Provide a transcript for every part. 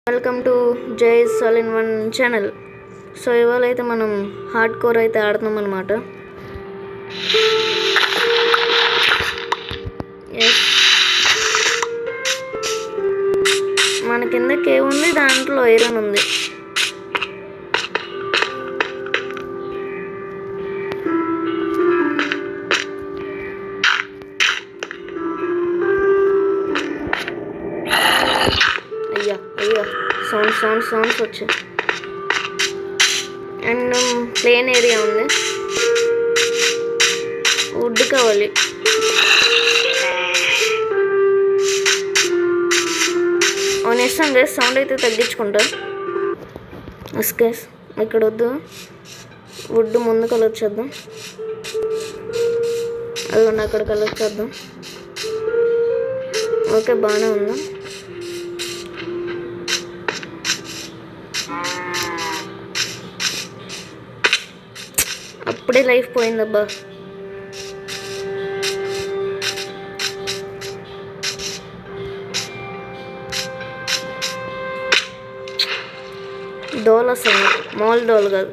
Welcome to Jai's all in one channel. So ఇవాళ అయితే మనం హార్డ్ కోర్ అయితే ఆడుతున్నాం అనమాట. మన కింద కేవ్ ఉంది, దాంట్లో ఐరన్ ఉంది. అయ్యా సౌండ్స్ వచ్చాయి. అండ్ ప్లేన్ ఏరియా ఉంది, వుడ్ కావాలి. వేస్తాం గైస్, సౌండ్ అయితే తగ్గించుకుంటా. గైస్ ఇక్కడ వద్దు, వుడ్ ముందు కలర్ చేద్దాం. అదిగోండి అక్కడ కలర్ చేద్దాం. ఓకే, బాగానే ఉందా? అప్పుడే లైఫ్ పోయిందబ్బా. దోల వస్తుంది, మామూలు దోలు కాదు.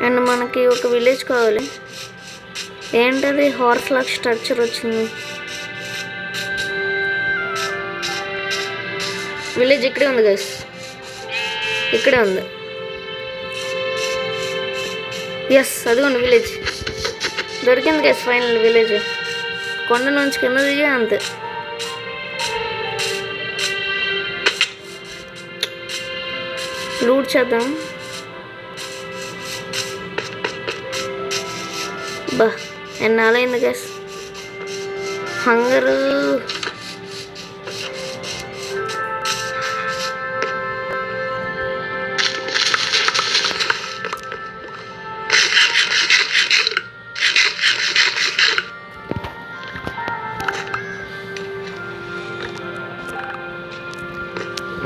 అండ్ మనకి ఒక విలేజ్ కావాలి. ఏంటది? హార్స్ లాక్ స్ట్రక్చర్ వచ్చింది. విలేజ్ ఇక్కడే ఉంది గైస్, ఇక్కడే ఉంది. ఎస్, అదిగోండి విలేజ్ దొరికింది గైస్. Final village. కొండ నుంచి కింద దిగా అంతే. లూట్ చేద్దాం. బా ఎన్నాళ్ళైంది గైస్ హంగరు.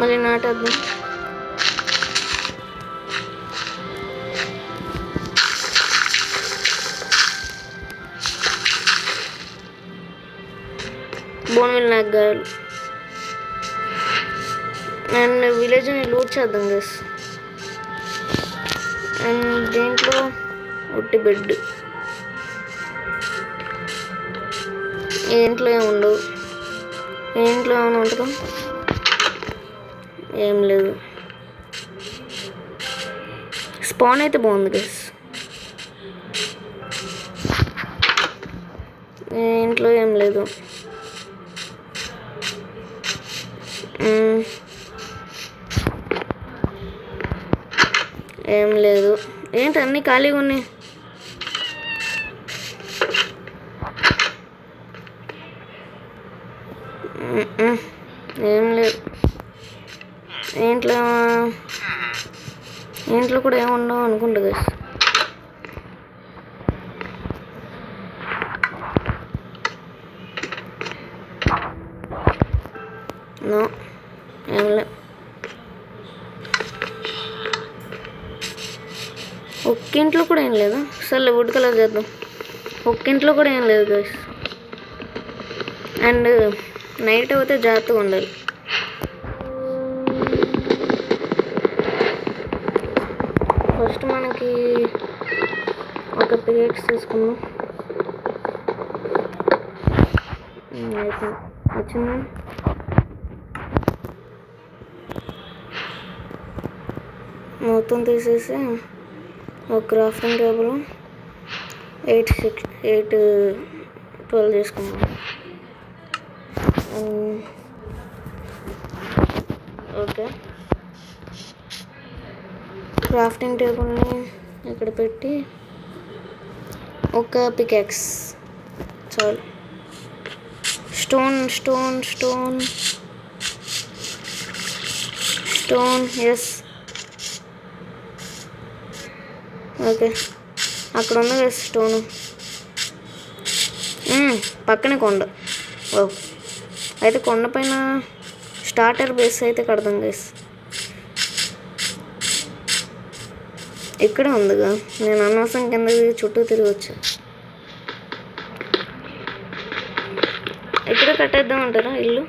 మళ్ళీ నాటేద్దాం. బోన్విల్ నాకు గాయాలు. అండ్ విలేజ్ని లూట్ చేద్దాం గైస్. అండ్ దీంట్లో ఒట్టి బెడ్, ఇంట్లో ఏముండవు. ఇంట్లో ఏమైనా ఉంటుందా? ఏం లేదు. స్పాన్ అయితే బాగుంది గైస్. ఇంట్లో ఏం లేదు. ఏం లేదు. ఏంటి అన్నీ ఖాళీగా ఉన్నాయి? ఏం లేదు. ఇంట్లో కూడా ఏముండవు అనుకుంటా గైస్. నో, ఏం లేదు. ఒక్కింట్లో కూడా ఏం లేదా? సరే వుడ్ కలర్ చేద్దాం. ఒక్కింట్లో కూడా ఏం లేదు గైస్. అండ్ నైట్ అయితే జాగ్రత్తగా ఉండాలి. ఫస్ట్ మనకి ఒక పికెక్స్ తీసుకున్నాం. వచ్చిందా? మొత్తం తీసేసి ఒక క్రాఫ్టింగ్ టేబుల్ 12 చేసుకున్నాం. ఓకే, క్రాఫ్టింగ్ టేబుల్ని ఇక్కడ పెట్టి ఒక పికాక్స్ చాలు. Stone stone stone stone yes. Okay, అక్కడ ఉంది కదా స్టోను. పక్కనే కొండ. ఓ, అయితే కొండ పైన స్టార్టర్ బేస్ అయితే కడదాం గైస్. ఇక్కడే ఉందిగా, నేను అనవసరం కింద చుట్టూ తిరిగి వచ్చా. ఇక్కడ కట్టేద్దాం అంటారా ఇల్లు?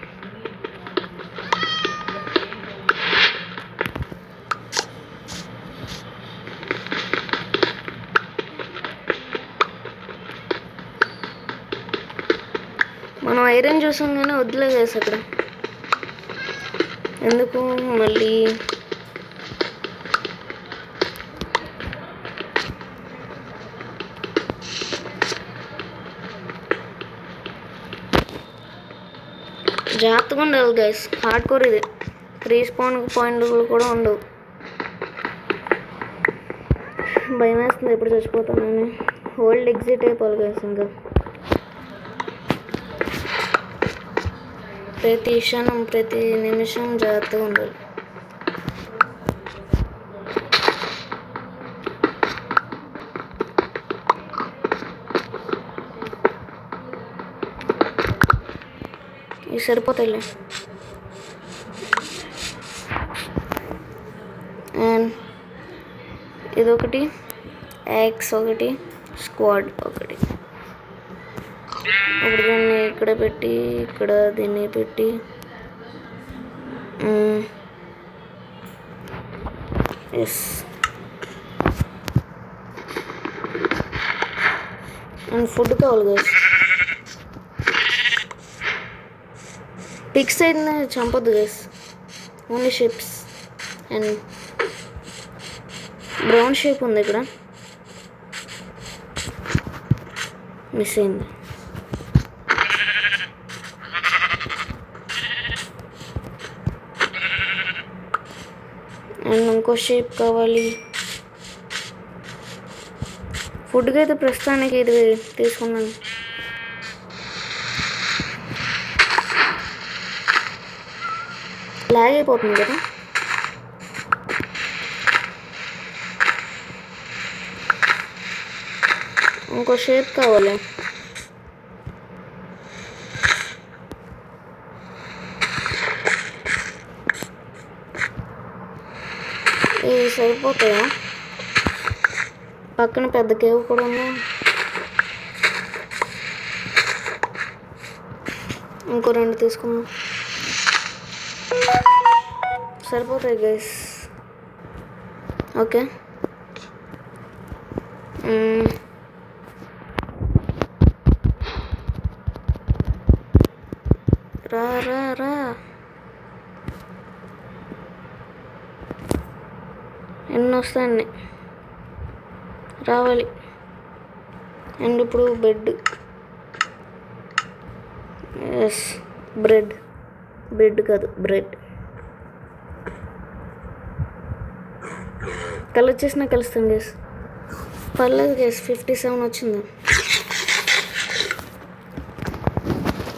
మనం ఐరన్ చూసాం కానీ వద్దులే గైస్ అక్కడ, ఎందుకు మళ్ళీ. జాగ్రత్తగా ఉండాలి గైస్, హార్డ్ కోర్ ఇది. రీస్పాన్ పాయింట్లు కూడా ఉండవు. భయం వేస్తుంది ఎప్పుడు చచ్చిపోతానని. హోల్డ్ ఎగ్జిట్ అయిపోవాలి గైస్. ఇంకా ప్రతి క్షణం ప్రతి నిమిషం జాగ్రత్తగా ఉండాలి. ఇవి సరిపోతాయిలే. అండ్ ఇదొకటి, యాక్స్ ఒకటి, స్క్వాడ్ ఒకటి. ఇప్పుడు దీన్ని ఇక్కడ పెట్టి, ఇక్కడ దీన్ని పెట్టి, ఎస్. అండ్ ఫుడ్ కావాలి గైస్. పిక్స్ అయితే చంపొద్దు guys, only sheeps. And brown sheep ఉంది ఇక్కడ, మిస్ అయింది. అండ్ ఇంకో షేప్ కావాలి. ఫుడ్కి అయితే ప్రస్తుతానికి ఇది తీసుకున్నాను. లాగ్ అయిపోతుంది కదా. ఇంకో షేప్ కావాలి. ఇవి సరిపోతాయా? పక్కన పెద్ద కేవ్ కూడా ఉంది. ఇంకో 2 తీసుకుందాం, సరిపోతాయి గైస్. ఓకే, రా రా రా. ఎన్ని వస్తాయండి, రావాలి. అండ్ ఇప్పుడు బెడ్, ఎస్. బ్రెడ్ కాదు, బ్రెడ్. కలర్ చేసినా కలుస్తాను గేస్, పర్లేదు గేస్. 57 వచ్చింది.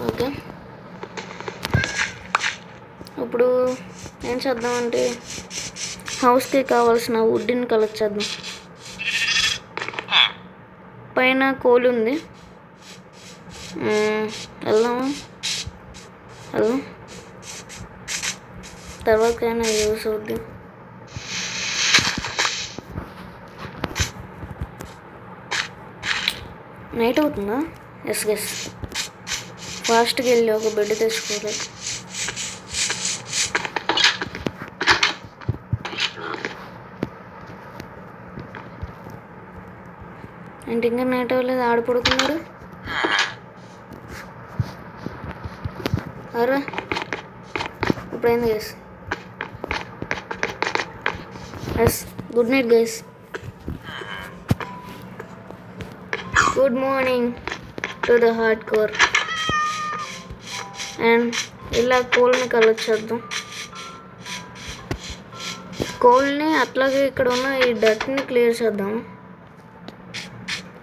ఓకే, ఇప్పుడు ఏం చేద్దామంటే హౌస్కి కావాల్సిన వుడ్ని కలెక్ట్ చేద్దాం. పైన కోల్ ఉంది, వెళ్దామా? వెళ్దాం, తర్వాతకైనా యూస్ అవుద్ది. నైట్ అవుతుందా? Yes guess. ఫాస్ట్కి వెళ్ళి ఒక బెడ్ తెచ్చుకోవాలి. అంటే ఇంకా నైట్ అవ్వలేదు, ఆడ పడుకున్నాడు. అరా ఇప్పుడైంది guys. Yes, good night guys. Good morning to the hard core. And ఇలా కోల్ని కలెక్ట్ చేద్దాం. కోల్ని అట్లాగే ఇక్కడ ఉన్న ఈ డట్ని క్లియర్ చేద్దాం.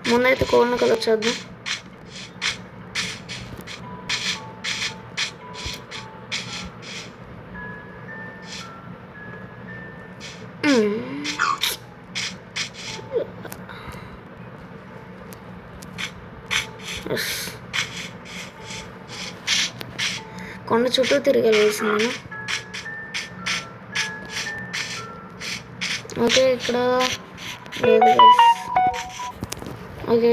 ముందైతే కోల్ని కలెక్ట్ చేద్దాం. కొండ చుట్టూ తిరగలేసింది. ఓకే, ఇక్కడ లేదు గైస్. ఓకే,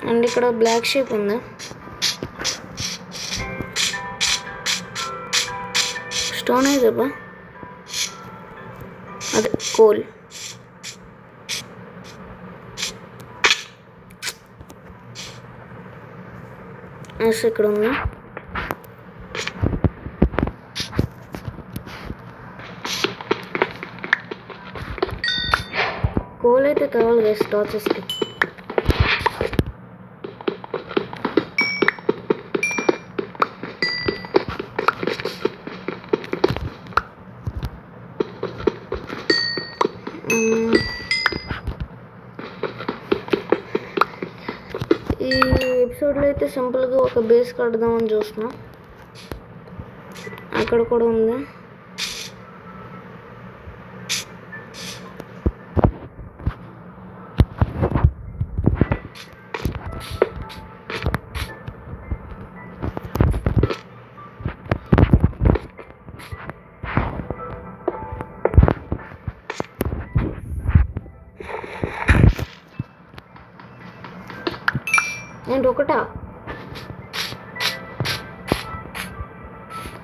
అండ్ ఇక్కడ బ్లాక్ షేప్ ఉందా? స్టోన్ ఏదబ్బా? అదే కోల్. ఎస్, ఇక్కడ ఉందా? కోల్ అయితే కావాలి గైస్ టార్చెస్కి. ఈ ఎపిసోడ్లో అయితే సింపుల్గా ఒక బేస్ కడదామని చూస్తున్నా. అక్కడ కూడా ఉంది. ఏంటి ఒకటా?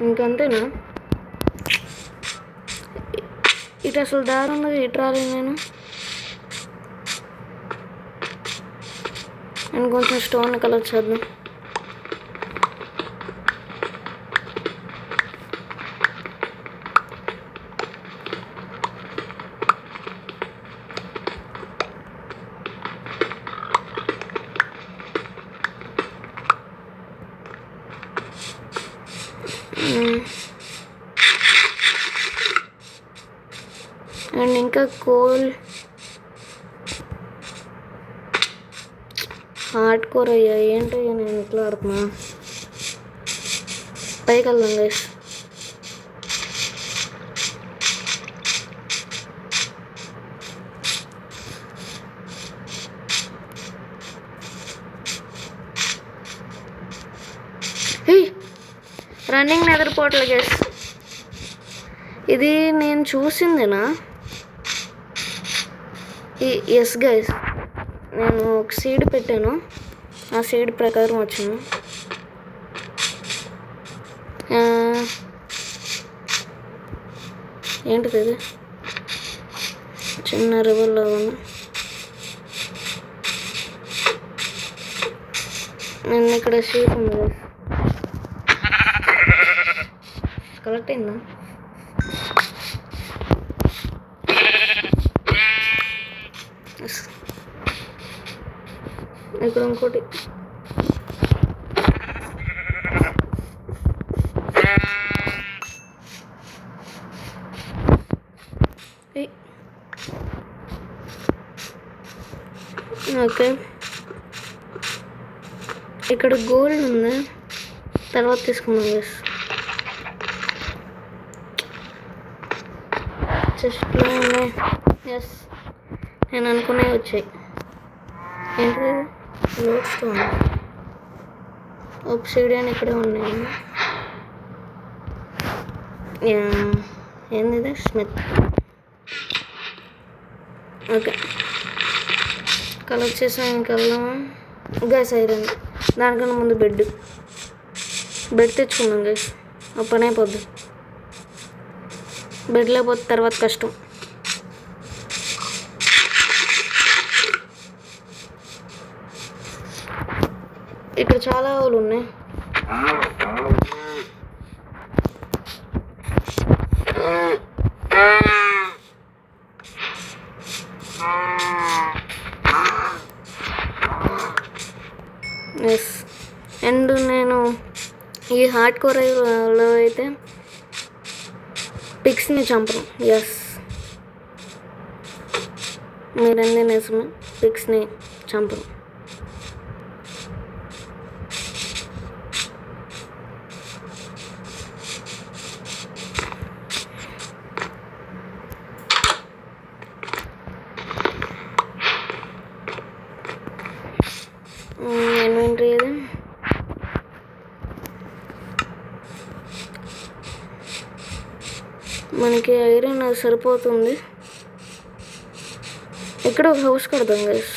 ఇంకంతేనా? ఇటు అసలు దారి ఉన్నది, ఇటు రాలేదు నేను. నేను కొంచెం స్టోన్ కలర్ చేద్దాం. అండ్ ఇంకా కోల్ హార్డ్ కోర్ అయ్యా. ఏంటయ్యా నేను ఇట్లా ఆడుతున్నా? పైకి వెళ్దాం గైస్. Running నిద్రపోవట్లే guys. ఇది నేను చూసిందేనా? ఎస్ గైస్, నేను ఒక సీడ్ పెట్టాను, ఆ సీడ్ ప్రకారం వచ్చాను. ఏంటిది ఇది? చిన్న రివర్లో ఉంది. నేను ఇక్కడ షీప్ ఉంది గైస్. కలెక్ట్ అయిందా? ఇక్కడ ఇంకోటి. ఓకే, ఇక్కడ గోల్డ్ ఉంది, తర్వాత తీసుకుందాం గైస్. చెస్ట్లో ఉన్నాయి. ఎస్, నేను అనుకునే వచ్చాయి. ఏంటిది? లోడ్ స్టోన్, ఒబ్సిడియన్ ఇక్కడే ఉన్నాయి. ఏంది? స్మిత్. ఓకే, కలెక్ట్ చేసాం. ఇంకా వెళ్దామా గైస్? ఐరన్. దానికన్నా ముందు బెడ్ తెచ్చుకుందాం గైస్, ఆ పని అయిపోద్ది. బెడ్ లేకపోతే తర్వాత కష్టం. ఇక్కడ చాలా ఆవులు ఉన్నాయి. ఎస్, అండ్ నేను ఈ హార్డ్ కోర్లో అయితే పిక్స్ని చంపను. ఎస్, మీరందరూ నిజమే, పిక్స్ని చంపను. ఇన్వెంటరీ అది మనకి ఐరన్ అది సరిపోతుంది. ఇక్కడ ఒక హౌస్ కడదాం గైస్.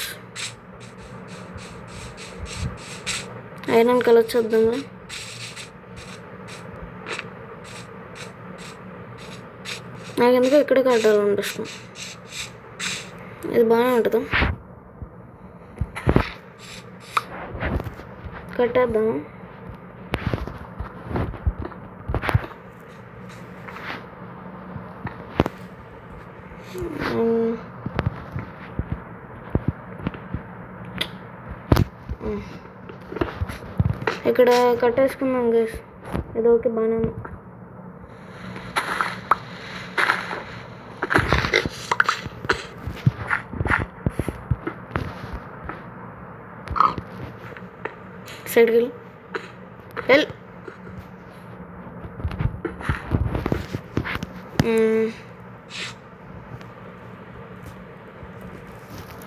ఐరన్ కలర్ చేద్దాం. నాకు ఎందుకు ఇక్కడ కట్టాలనిపిస్తుంది. ఇది బాగానే ఉంటుంది. కట్టేద్దాము. ఇక్కడ కట్టేసుకుందాం గైస్. ఇది ఓకే, బాగానే ఉంది. సైడ్కి వెళ్ళి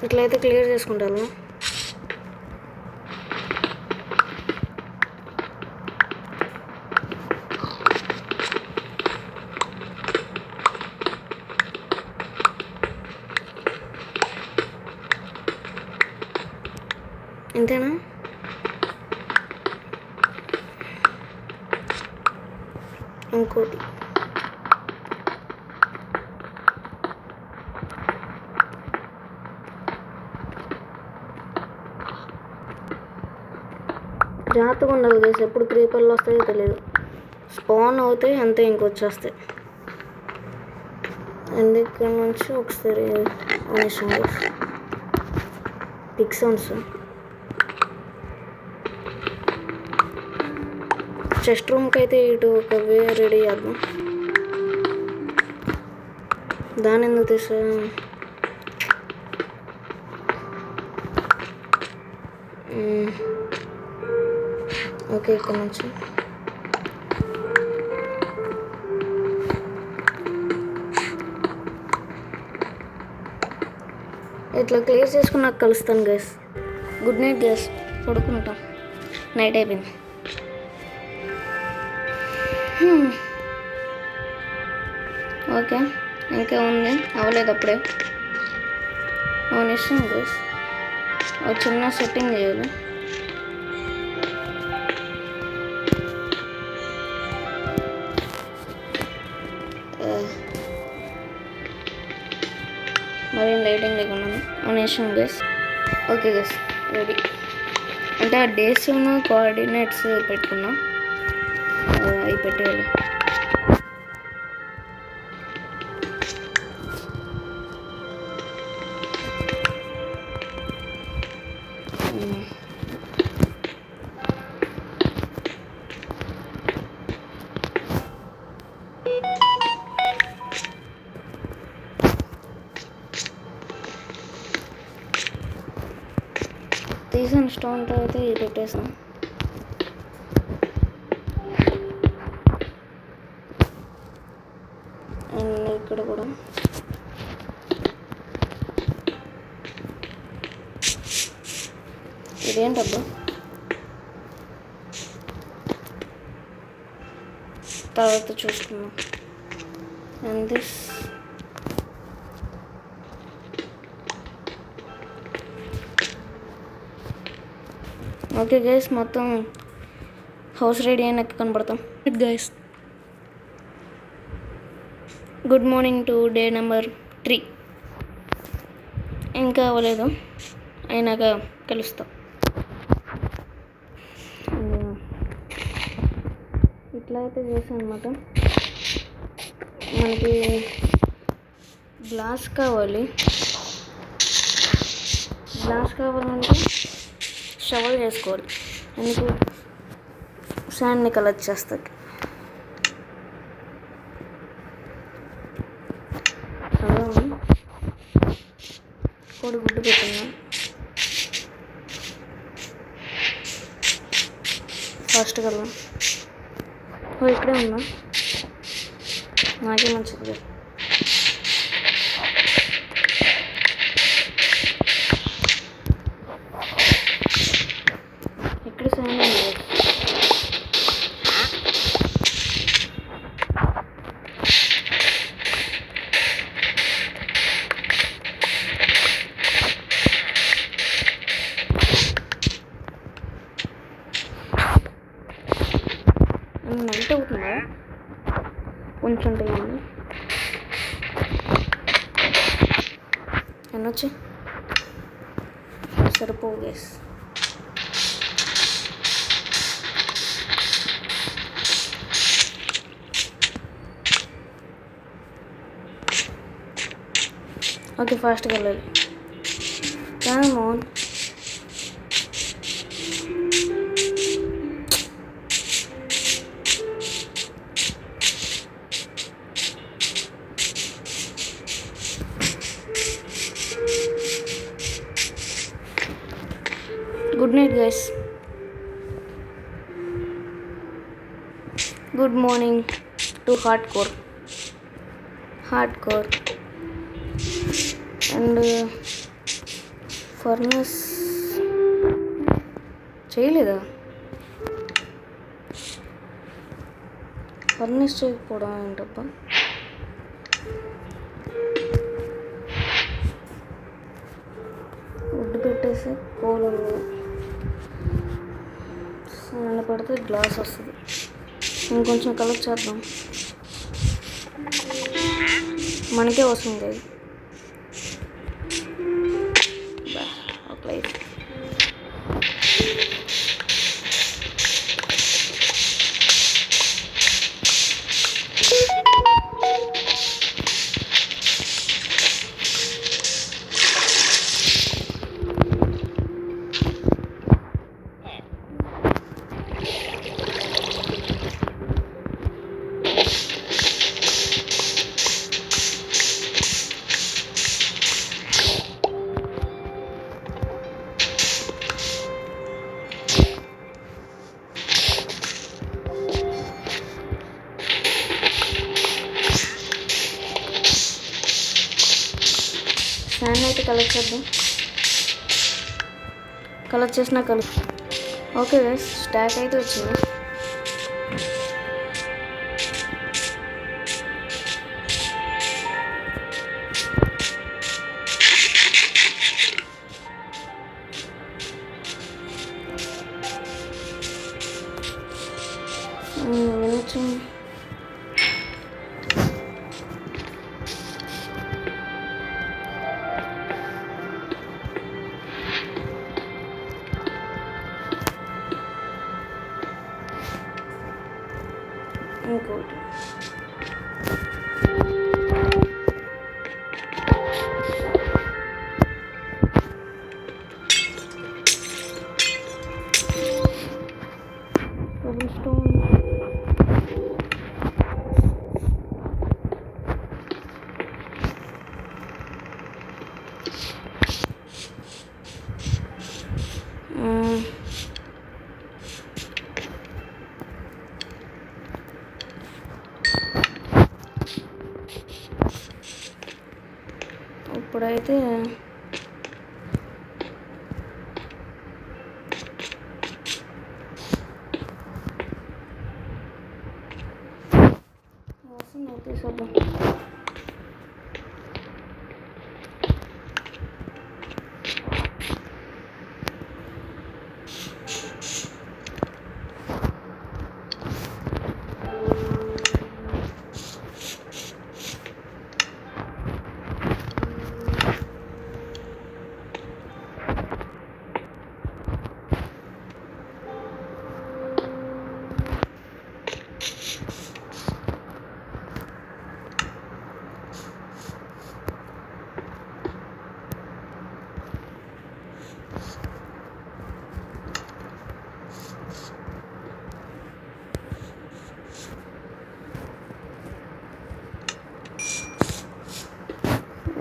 ఇట్లయితే క్లియర్ చేసుకుంటాను. ఇంతేనా? ఇంకోటి జాగ్రత్తగా ఉండాలి గైస్. ఎప్పుడు క్రీపర్లు వస్తాయో తెలియదు. స్పాన్ అవుతాయి అంతే, ఇంకొచ్చేస్తాయి. అండ్ ఇక్కడ నుంచి ఒకసారి అనేసాం పిక్ సౌండ్స్. చెస్ట్ రూమ్కి అయితే ఇటు ఒక వే రెడీ చేద్దాం. దాన్ని ఎందుకు తీసా? ఓకే, ఇక్కడ నుంచి ఇట్లా క్లియర్ చేసుకున్నాక కలుస్తాను గైస్. Good night guys. పడుకుంటాం. నైట్ అయిపోయింది. ఓకే, ఇంకా ఉంది, అవ్వలేదు అప్పుడే. ఇష్టం గైస్. ఒక చిన్న సెట్టింగ్ చేయాలి. మరేం లైటింగ్ లేకుండా అనేసాం గైస్. Okay guys, ready. అంటే ఆ డేస్ కోఆర్డినేట్స్ పెట్టుకున్నాం, అవి పెట్టేయాలి. తీసిన స్టోన్ అయితే ఇది పెట్టేసాం. అండ్ ఇక్కడ కూడా ఇదేంటబ్బా, తర్వాత చూసుకున్నాం. అండ్ దిస్ ఓకే గైస్, మొత్తం హౌస్ రెడీ అయినాక కనపడతాం. Guys, good morning to day number 3. ఇంకా అవ్వలేదు, అయినాక కలుస్తాం. ఇట్లా అయితే చేసాం అనమాట. మనకి గ్లాస్ కావాలి. గ్లాస్ కావాలంటే షవర్ చేసుకోవాలి. ఎందుకు? శాండ్ని కలెక్ట్ చేస్తుంది. కోడి గుడ్డు పెట్టిందా? ఫస్ట్ కల్లా ఇక్కడే ఉందా? నాకే మంచిది. ఇక్కడ శాండ్ ఉంది. నైట్ అవుతుందా? కొంచెం టైం ఉంది. ఎన్నొచ్చి సరిపోవు గైస్. ఓకే, ఫాస్ట్గా వెళ్ళాలి. Come on. Good night guys. Good morning to hard core and furnace చేయలేదా? ఫర్నస్ చేయకపోవడం ఏంటబ్బా? వుడ్ పెట్టేసి కోలు నన్ను పడితే గ్లాస్ వస్తుంది. ఇంకొంచెం కలెక్ట్ చేద్దాం, మనకే వస్తుంది. ఒక లైట్. శాండ్ అయితే కలెక్ట్ చేద్దాం. కలెక్ట్ చేసినా ఓకే గైస్, స్టాక్ అయితే వచ్చింది. ఇంకోటి స్టోన్. ఇప్పుడైతే తీసేద్దాం.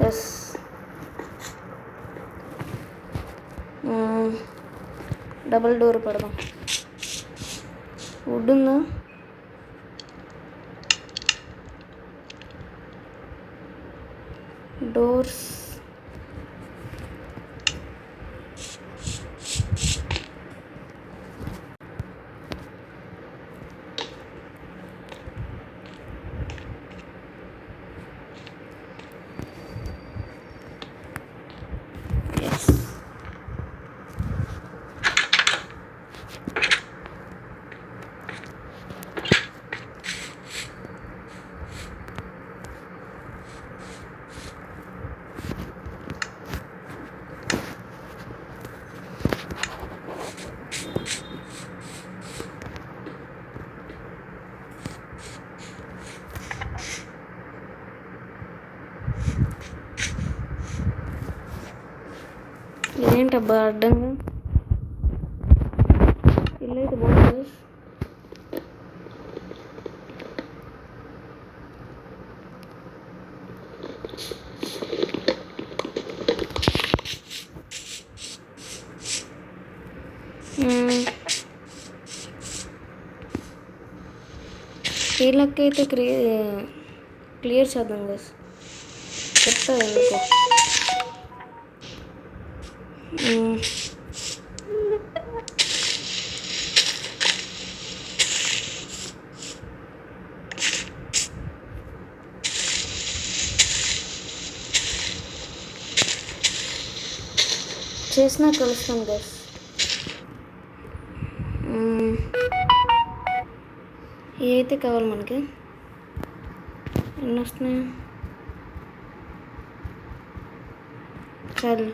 ఎస్, డబుల్ డోర్ పెడదాం. వుడ్ ఉందా? డోర్స్ ఇదేంటబ్బా అడ్డంగా ఇల్లు అయితే బాగుంది. ఈ లెక్క అయితే క్లియర్ చేద్దాం గైస్. చెప్తా ఎందుకో. చేసినా కలుస్తాం గైస్. ఏ అయితే కావాలి మనకి. ఎన్ని వస్తున్నాయి చాలు.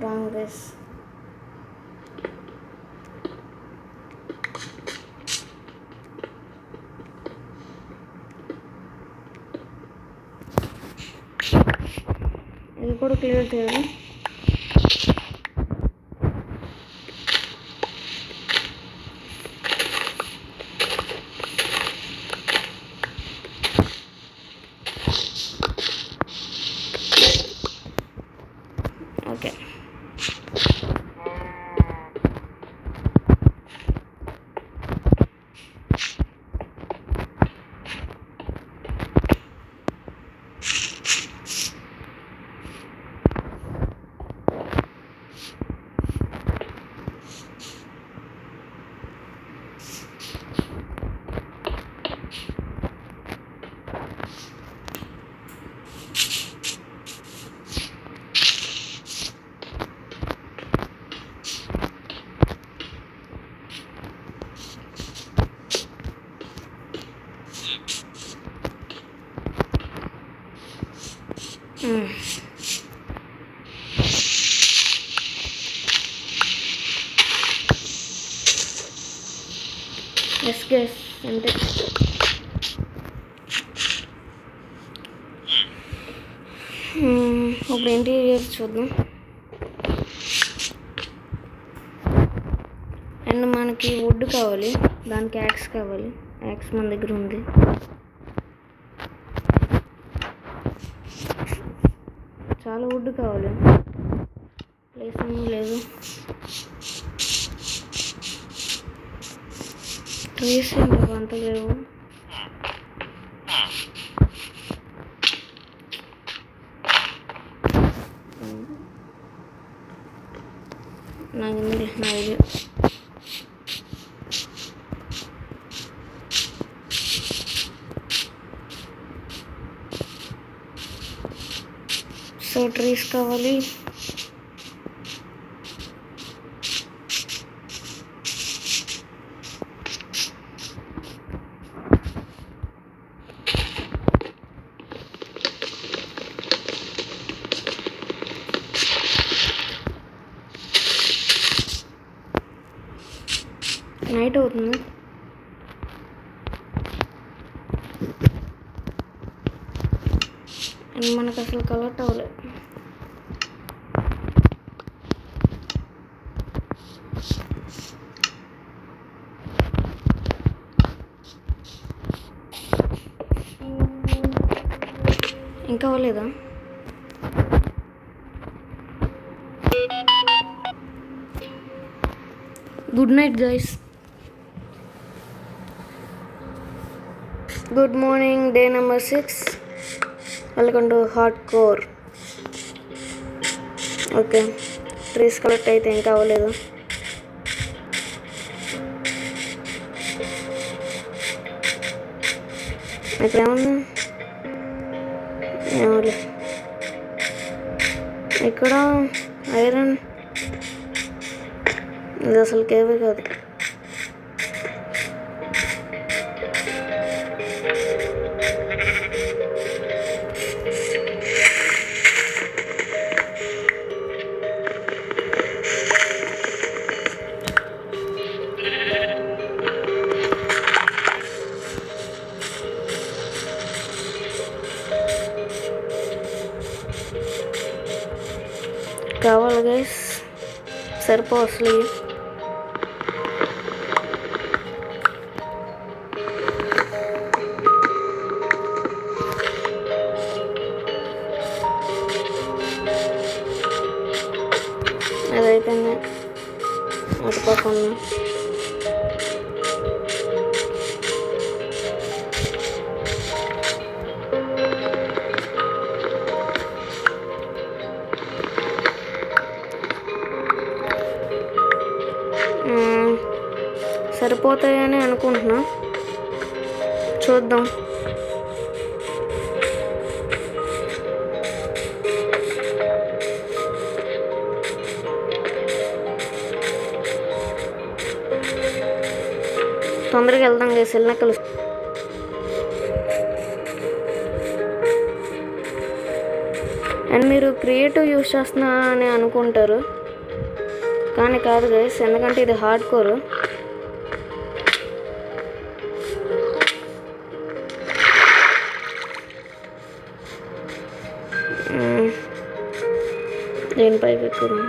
Wrong guys. ఇది కూడా క్లియర్ చేయాలి. ఓకే. ఎస్ గైస్ అంటే ఇప్పుడు ఇంటీరియర్ చూద్దాం. అండ్ మనకి వుడ్ కావాలి, దానికి యాక్స్ కావాలి. యాక్స్ మన దగ్గర ఉంది. చాలా వుడ్ కావాలి, ప్లేస్ ఏమీ లేదు. ట్రీస్ అంత లేవు. నాకు నా ఇది సో ట్రీస్ కావాలి. నైట్ అవుతుంది. అండ్ మనకు అసలు కలెక్ట్ అవ్వలేదు. ఇంకా అవ్వలేదా? Good night guys. Good morning, day number 6. Welcome to hard core. Okay, trees collect అయితే ఇంకా అవ్వలేదు. ఇక్కడ ఏమన్నా ఏమలే. ఇక్కడ ఐరన్, ఇది అసలు కేవే కాదు. సరిపో అసలు ఇవి. అదైపోయింది. అటుపక్కన సరిపోతాయని అనుకుంటున్నా, చూద్దాం. తొందరగా వెళ్దాం గైస్, వెళ్ళినా కలుసు. అండ్ మీరు క్రియేటివ్ యూస్ చేస్తున్నా అని అనుకుంటారు, కానీ కాదు గైస్, ఎందుకంటే ఇది హార్డ్ కోర్. దీనిపైకి ఎక్కుదాం.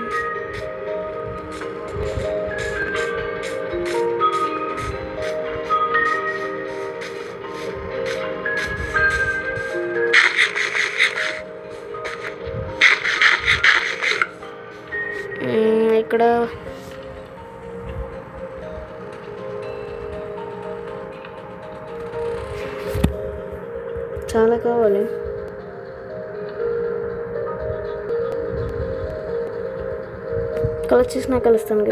ఇక్కడ చాలా కావాలి. కలర్ చేసినా కలుస్తాను.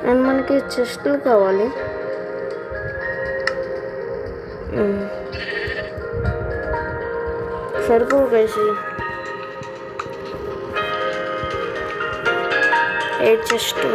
అండ్ మనకి చెస్ట్లు కావాలి. సరిపోవు గైస్, 8 చెస్ట్.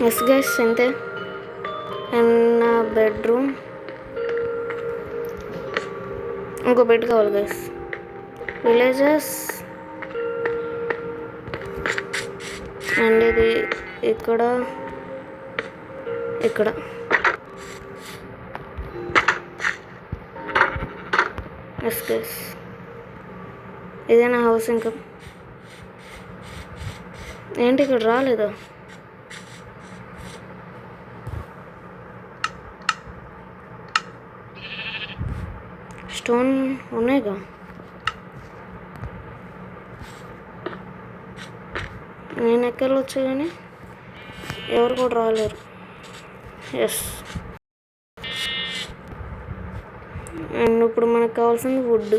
ఎస్ గైస్, అంతే. అండ్ నా బెడ్రూమ్, ఇంకో బెడ్ కావాలి గైస్. విలేజెస్ అండ్ ఇది ఇక్కడ ఇక్కడ ఎస్ గైస్, ఇదే నా హౌస్. ఇంకా ఏంటి ఇక్కడ రాలేదా? స్టోన్ ఉన్నాయిగా. నేను ఎక్కర్లొచ్చు కానీ ఎవరు కూడా రాలేరు. ఎస్. అండ్ ఇప్పుడు మనకు కావాల్సింది వుడ్.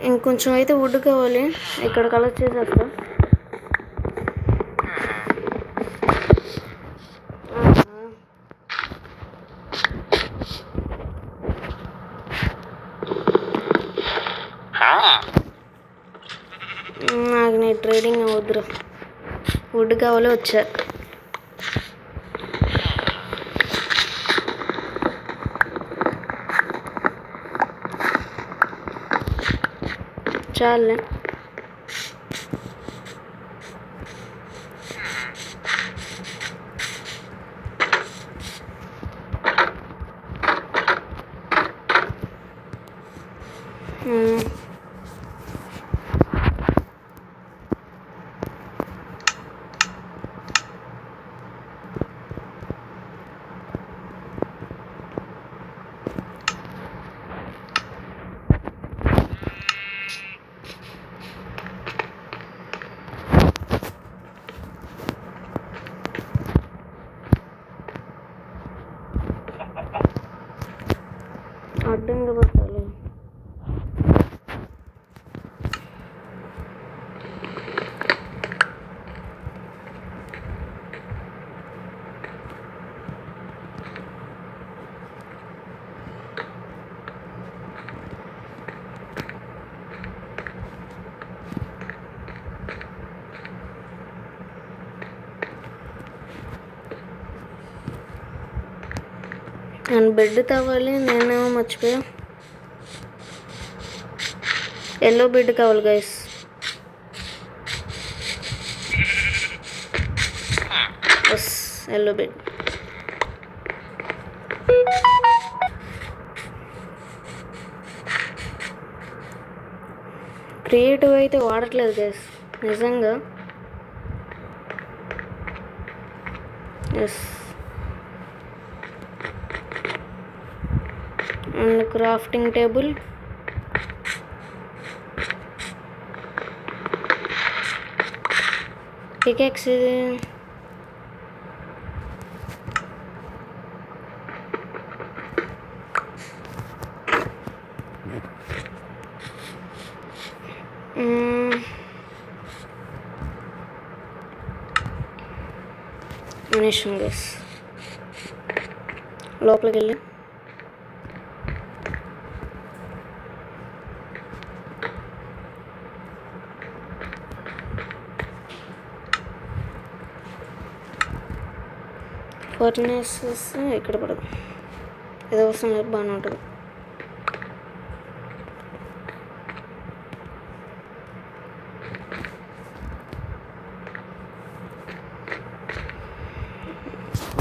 ఇంకొంచెం అయితే వుడ్ కావాలి. ఇక్కడ కలెక్ట్ చేసేస్తా. నాకు నీ ట్రేడింగ్ అవద్దురా, వుడ్ కావాలి. వచ్చా చాలే. అడ్డంగా పెట్టాలి. అండ్ బెడ్ కావాలి. నేనేమో మర్చిపోయా, ఎల్లో బెడ్ కావాలి guys. Yes, yellow bed. Creative అయితే వాడట్లేదు గైస్ నిజంగా. Yes, and crafting table, pickaxe, అనిషన్ గైస్. లోపలికి వెళ్ళి ఫర్నేసెస్ ఇక్కడ పడదు, ఏదో అవసరం లేదు, బాగానే ఉంటుంది.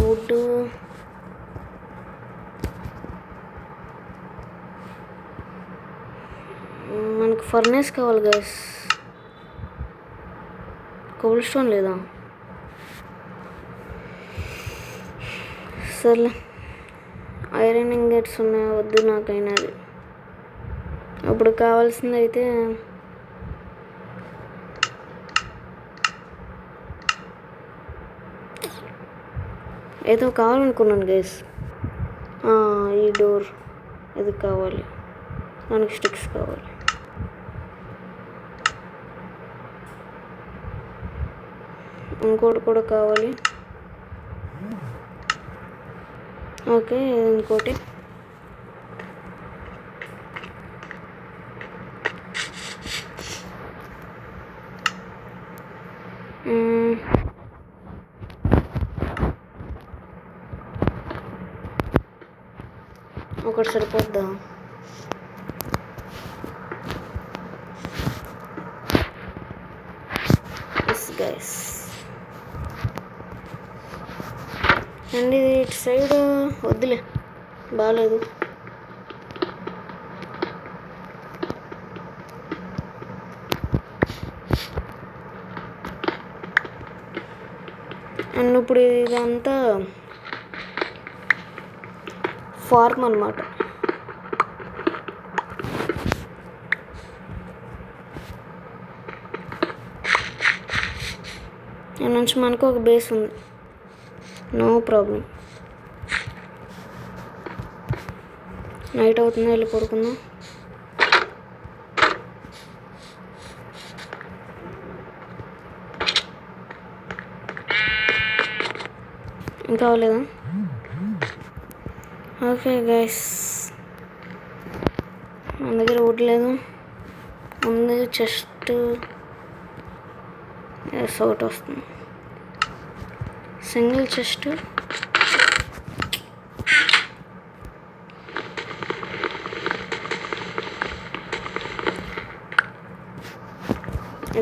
వుడ్, మనకు ఫర్నేస్ కావాలి గైస్. కోల్డ్ స్టోన్ లేదా? సర్లే, ఐరన్ ఇంగెట్స్ ఉన్నాయి, వద్దు నాకైనా. అది అప్పుడు కావాల్సింది అయితే ఏదో కావాలనుకున్నాను గైస్. ఈ డోర్ ఇది కావాలి, దానికి స్టిక్స్ కావాలి. ఇంకోటి కూడా కావాలి. ఓకే, ఇంకోటి. ఒకటి సరిపోద్దా? Yes guys. అండ్ ఇది ఇటు సైడ్ వద్దులే, బాగాలేదు. అండ్ ఇప్పుడు ఇదంతా ఫార్మ్ అన్నమాట. దాని నుంచి మనకు ఒక బేస్ ఉంది, నో ప్రాబ్లం. నైట్ అవుతుందో వెళ్ళి పడుకుందాం. ఇంకా అవ్వలేదా? ఓకే గైస్, మన దగ్గర వుడ్ లేదు. ముందు చెస్ట్ అవుట్ వస్తుంది, సింగిల్ చెస్ట్.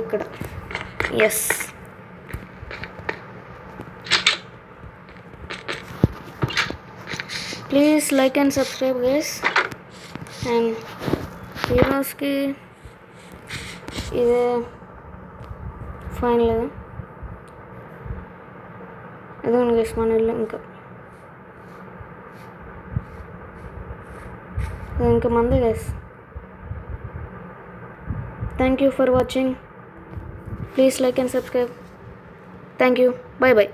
ఇక్కడ yes. Please like and subscribe guys. And హీరోస్కి ఇదే ఫైన్ లేదా? ఏదో గైస్ మన ఇల్లు ఇంకా మంది guys. Thank you for watching. Please like and subscribe. Thank you. Bye bye.